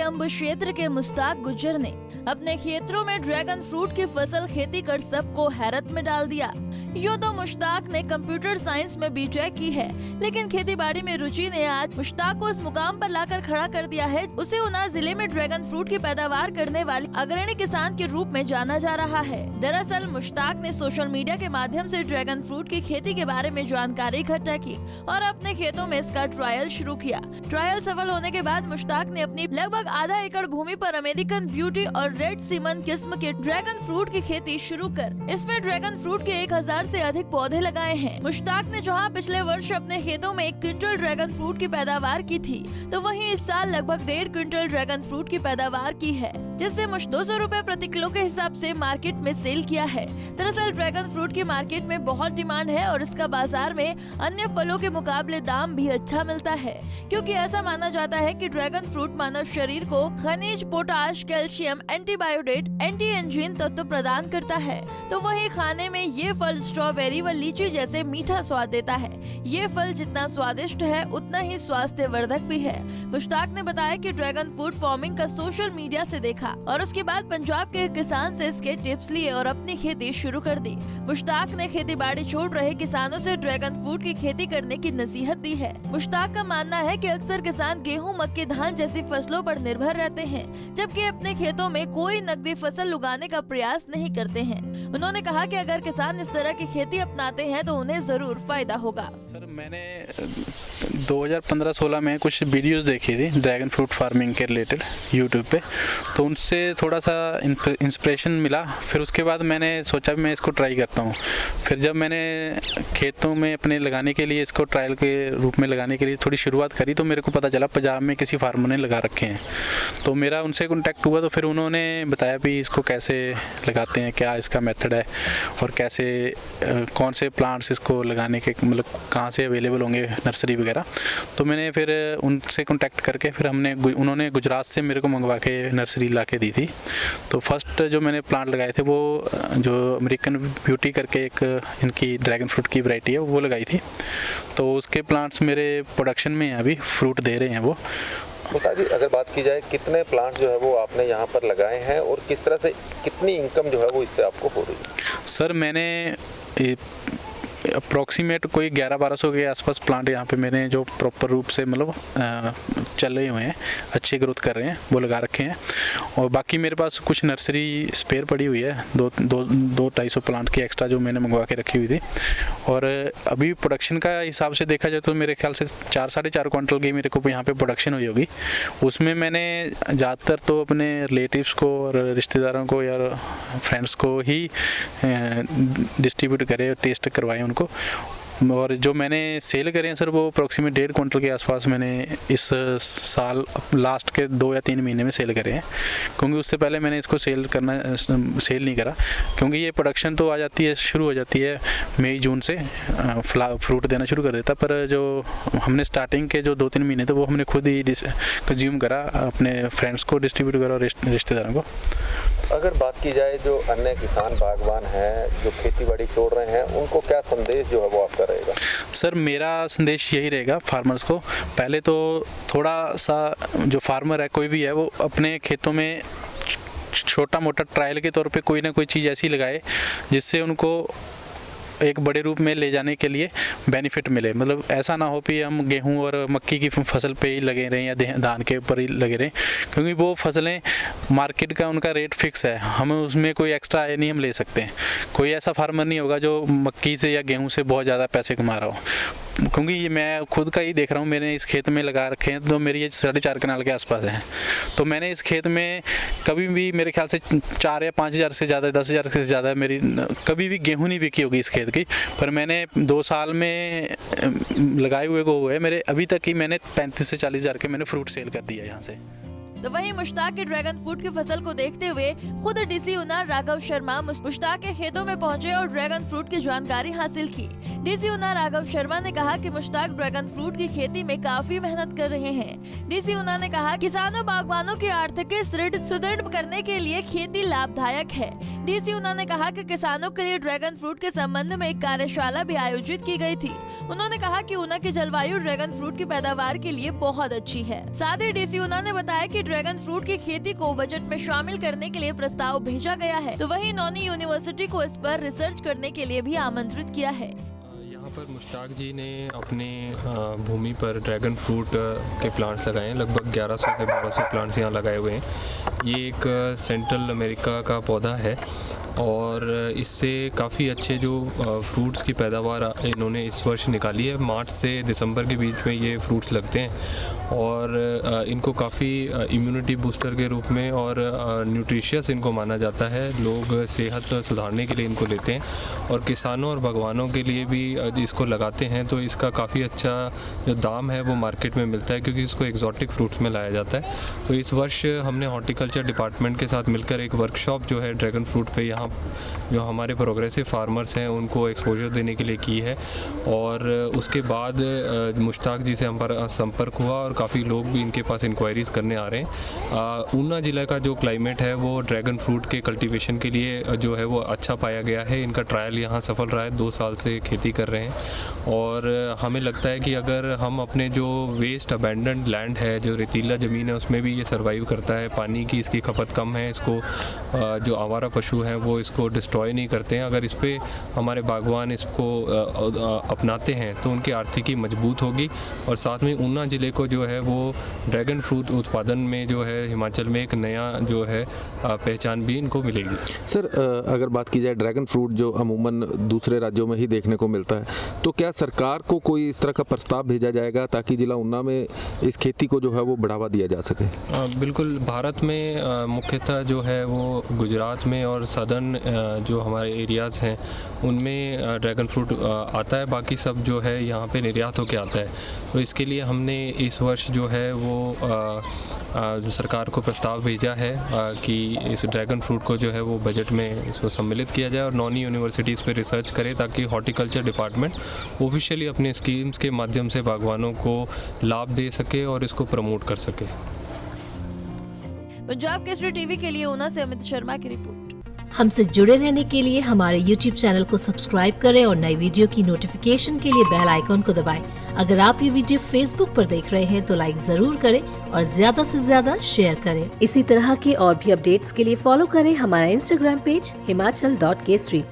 अंब क्षेत्र के मुश्ताक गुज्जर ने अपने खेतों में ड्रैगन फ्रूट की फसल खेती कर सबको हैरत में डाल दिया। यूं तो मुश्ताक ने कंप्यूटर साइंस में बीटेक की है, लेकिन खेती बाड़ी में रुचि ने आज मुश्ताक को इस मुकाम पर लाकर खड़ा कर दिया है। उसे ऊना जिले में ड्रैगन फ्रूट की पैदावार करने वाले अग्रणी किसान के रूप में जाना जा रहा है। दरअसल मुश्ताक ने सोशल मीडिया के माध्यम से ड्रैगन फ्रूट की खेती के बारे में जानकारी इकट्ठा की और अपने खेतों में इसका ट्रायल शुरू किया। ट्रायल सफल होने के बाद मुश्ताक ने अपनी लगभग आधा एकड़ भूमि पर अमेरिकन ब्यूटी और रेड सीमन किस्म के ड्रैगन फ्रूट की खेती शुरू कर इसमें ड्रैगन फ्रूट के 1000 से अधिक पौधे लगाए हैं। मुश्ताक ने जहां पिछले वर्ष अपने खेतों में 1 क्विंटल ड्रैगन फ्रूट की पैदावार की थी, तो वहीं इस साल लगभग 1.5 क्विंटल ड्रैगन फ्रूट की पैदावार की है, जिससे 200 रुपए प्रति किलो के हिसाब से मार्केट में सेल किया है। दरअसल ड्रैगन फ्रूट की मार्केट में बहुत डिमांड है और इसका बाजार में अन्य फलों के मुकाबले दाम भी अच्छा मिलता है, क्योंकि ऐसा माना जाता है कि ड्रैगन फ्रूट मानव शरीर को खनिज, potash, calcium, antibiotic, anti engine तत्व प्रदान करता है। तो वहीं खाने में ये फल स्ट्रॉबेरी व लीची जैसे मीठा स्वाद देता है। ये फल जितना स्वादिष्ट है उतना ही स्वास्थ्यवर्धक भी है। मुश्ताक ने बताया कि ड्रैगन फ्रूट फार्मिंग का सोशल मीडिया से देखा और उसके बाद पंजाब के किसान से इसके टिप्स लिए और अपनी खेती शुरू कर दी। मुश्ताक ने खेती बाड़ी छोड़ रहे किसानों से ड्रैगन फ्रूट की खेती करने की नसीहत दी है। मुश्ताक का मानना है कि अक्सर किसान गेहूं, मक्के, धान जैसी फसलों पर निर्भर रहते हैं, जबकि अपने खेतों में कोई नकदी फसल उगाने का प्रयास नहीं करते हैं। उन्होंने कहा कि अगर किसान इस तरह की खेती अपनाते हैं तो उन्हें जरूर फायदा होगा। सर, मैंने 2015-16 में कुछ वीडियोस देखी थी ड्रैगन फ्रूट फार्मिंग के रिलेटेड यूट्यूब पे, तो उनसे थोड़ा सा इंस्पिरेशन मिला। फिर उसके बाद मैंने सोचा मैं इसको ट्राई करता हूँ। फिर जब मैंने खेतों में अपने लगाने के लिए इसको ट्रायल के रूप में लगाने के लिए थोड़ी शुरुआत करी, तो मेरे को पता चला पंजाब में किसी फार्मर ने लगा रखे हैं। तो मेरा उनसे कॉन्टैक्ट हुआ, तो फिर उन्होंने बताया भी इसको कैसे लगाते हैं, क्या इसका मेथड है और कैसे कौन से प्लांट्स इसको लगाने के मतलब कहाँ से अवेलेबल होंगे, नर्सरी वगैरह। तो मैंने फिर उनसे कॉन्टैक्ट करके फिर उन्होंने गुजरात से मेरे को मंगवा के नर्सरी ला के दी थी। तो फर्स्ट जो मैंने प्लांट लगाए थे वो जो अमेरिकन ब्यूटी करके एक इनकी ड्रैगन फ्रूट की वैरायटी है वो लगाई थी। तो उसके प्लांट्स मेरे प्रोडक्शन में हैं, अभी फ्रूट दे रहे हैं वो। मुश्ताक जी, अगर बात की जाए कितने प्लांट्स जो है वो आपने यहाँ पर लगाए हैं और किस तरह से कितनी इनकम जो है वो इससे आपको हो रही है? सर, मैंने अप्रॉक्सीमेट कोई 1100-1200 के आसपास प्लांट यहाँ पे मैंने जो प्रॉपर रूप से मतलब चल रहे हुए हैं, अच्छी ग्रोथ कर रहे हैं, वो लगा रखे हैं। और बाकी मेरे पास कुछ नर्सरी स्पेयर पड़ी हुई है, 200-250 प्लांट की एक्स्ट्रा जो मैंने मंगवा के रखी हुई थी। और अभी प्रोडक्शन का हिसाब से देखा जाए तो मेरे ख्याल से 4-4.5 क्विंटल की मेरे को यहाँ पे प्रोडक्शन हुई होगी। उसमें मैंने ज़्यादातर तो अपने रिलेटिव्स को और रिश्तेदारों को या फ्रेंड्स को ही डिस्ट्रीब्यूट करे, टेस्ट करवाए उनको। और जो मैंने सेल करे हैं सर, वो अप्रॉक्सीमेट 1.5 क्विंटल के आसपास मैंने इस साल लास्ट के 2 या 3 महीने में सेल करे हैं। क्योंकि उससे पहले मैंने इसको सेल नहीं करा, क्योंकि ये प्रोडक्शन तो आ जाती है, शुरू हो जाती है मई जून से फ्रूट देना शुरू कर देता। पर जो हमने स्टार्टिंग के जो 2-3 महीने थे वो हमने खुद ही कंज्यूम करा, अपने फ्रेंड्स को डिस्ट्रीब्यूट करा और रिश्तेदारों को। अगर बात की जाए जो अन्य किसान बागवान हैं जो खेती बाड़ी छोड़ रहे हैं, उनको क्या संदेश जो है वो आपका रहेगा? सर, मेरा संदेश यही रहेगा फार्मर्स को, पहले तो थोड़ा सा जो फार्मर है कोई भी है वो अपने खेतों में छोटा मोटा ट्रायल के तौर पे कोई ना कोई चीज़ ऐसी लगाए जिससे उनको एक बड़े रूप में ले जाने के लिए बेनिफिट मिले। मतलब ऐसा ना हो कि हम गेहूं और मक्की की फसल पे ही लगे रहें या धान के ऊपर ही लगे रहें, क्योंकि वो फसलें मार्केट का उनका रेट फिक्स है, हम उसमें कोई एक्स्ट्रा आय नहीं हम ले सकते। कोई ऐसा फार्मर नहीं होगा जो मक्की से या गेहूं से बहुत ज़्यादा पैसे कमा रहा हो। क्योंकि ये मैं खुद का ही देख रहा हूँ, मैंने इस खेत में लगा रखे हैं, तो मेरी ये 4.5 कनाल के आसपास है। तो मैंने इस खेत में कभी भी मेरे ख्याल से 4 या 5 हज़ार से ज़्यादा, 10 हज़ार से ज़्यादा मेरी कभी भी गेहूं नहीं बिकी होगी इस खेत की। पर मैंने 2 साल में लगाए हुए को हुए मेरे अभी तक ही मैंने 35 से 40 हज़ार के मैंने फ्रूट सेल कर दिया यहाँ से। तो वहीं मुश्ताक के ड्रैगन फ्रूट की फसल को देखते हुए खुद डीसी ऊना राघव शर्मा मुश्ताक के खेतों में पहुंचे और ड्रैगन फ्रूट की जानकारी हासिल की। डीसी ऊना राघव शर्मा ने कहा कि मुश्ताक ड्रैगन फ्रूट की खेती में काफी मेहनत कर रहे हैं। डीसी ऊना ने कहा किसानों बागवानों की आर्थिक सुदृढ़ करने के लिए खेती लाभदायक है। डीसी ऊना ने कहा कि किसानों के लिए ड्रैगन फ्रूट के संबंध में एक कार्यशाला भी आयोजित की गई थी। उन्होंने कहा कि ऊना की जलवायु ड्रैगन फ्रूट की पैदावार के लिए बहुत अच्छी है। साथ ही डीसी ऊना ने बताया कि ड्रैगन फ्रूट की खेती को बजट में शामिल करने के लिए प्रस्ताव भेजा गया है, तो वहीं नौनी यूनिवर्सिटी को इस पर रिसर्च करने के लिए भी आमंत्रित किया है। यहाँ पर मुश्ताक जी ने अपने भूमि पर ड्रैगन फ्रूट के प्लांट्स लगाए हैं। लगभग 1100 से 1200 प्लांट्स यहाँ लगाए हुए हैं। ये एक सेंट्रल अमेरिका का पौधा है और इससे काफ़ी अच्छे जो फ्रूट्स की पैदावार इन्होंने इस वर्ष निकाली है। मार्च से दिसंबर के बीच में ये फ्रूट्स लगते हैं और इनको काफ़ी इम्यूनिटी बूस्टर के रूप में और न्यूट्रिशियस इनको माना जाता है। लोग सेहत सुधारने के लिए इनको लेते हैं और किसानों और बागवानों के लिए भी इसको लगाते हैं, तो इसका काफ़ी अच्छा जो दाम है वो मार्केट में मिलता है, क्योंकि इसको एक्जॉटिक फ्रूट्स में लाया जाता है। तो इस वर्ष हमने हॉर्टिकल्चर डिपार्टमेंट के साथ मिलकर एक वर्कशॉप जो है ड्रैगन फ्रूट पे यहाँ जो हमारे प्रोग्रेसिव फार्मर्स हैं उनको एक्सपोजर देने के लिए की है। और उसके बाद मुश्ताक जी से हम पर संपर्क हुआ और काफ़ी लोग भी इनके पास इंक्वायरीज़ करने आ रहे हैं। ऊना ज़िला का जो क्लाइमेट है वो ड्रैगन फ्रूट के कल्टीवेशन के लिए जो है वो अच्छा पाया गया है। इनका ट्रायल यहाँ सफल रहा है, 2 साल से खेती कर रहे हैं और हमें लगता है कि अगर हम अपने जो वेस्ट अबैंडन्ड लैंड है, जो रेतीला ज़मीन है, उसमें भी ये सर्वाइव करता है। पानी की इसकी खपत कम है, इसको जो आवारा पशु हैं वो इसको डिस्ट्रॉय नहीं करते हैं। अगर इस पर हमारे बागवान इसको अपनाते हैं तो उनकी आर्थिकी मजबूत होगी और साथ में ऊना ज़िले को जो है वो ड्रैगन फ्रूट उत्पादन में जो है हिमाचल में एक नया जो है पहचान भी इनको मिलेगी। सर, अगर बात की जाए ड्रैगन फ्रूट जो अमूमन दूसरे राज्यों में ही देखने को मिलता है, तो क्या सरकार को कोई इस तरह का प्रस्ताव भेजा जाएगा ताकि जिला ऊना में इस खेती को जो है वो बढ़ावा दिया जा सके? बिल्कुल, भारत में मुख्यतः जो है वो गुजरात में और सदर्न जो हमारे एरियाज़ हैं उनमें ड्रैगन फ्रूट आता है, बाकी सब जो है यहाँ पे निर्यात होके आता है। तो इसके लिए हमने इस वर्ष जो है वो जो सरकार को प्रस्ताव भेजा है कि इस ड्रैगन फ्रूट को जो है वो बजट में इसको सम्मिलित किया जाए और नॉनी यूनिवर्सिटीज़ पे रिसर्च करे ताकि हॉर्टिकल्चर डिपार्टमेंट ऑफिशियली अपने स्कीम्स के माध्यम से बागवानों को लाभ दे सके और इसको प्रमोट कर सके। पंजाब केसरी टीवी के लिए ऊना से अमित शर्मा की रिपोर्ट। हमसे जुड़े रहने के लिए हमारे YouTube चैनल को सब्सक्राइब करें और नई वीडियो की नोटिफिकेशन के लिए बेल आइकॉन को दबाएं। अगर आप ये वीडियो Facebook पर देख रहे हैं तो लाइक जरूर करें और ज्यादा से ज्यादा शेयर करें। इसी तरह के और भी अपडेट्स के लिए फॉलो करें हमारा Instagram पेज himachal.kesri।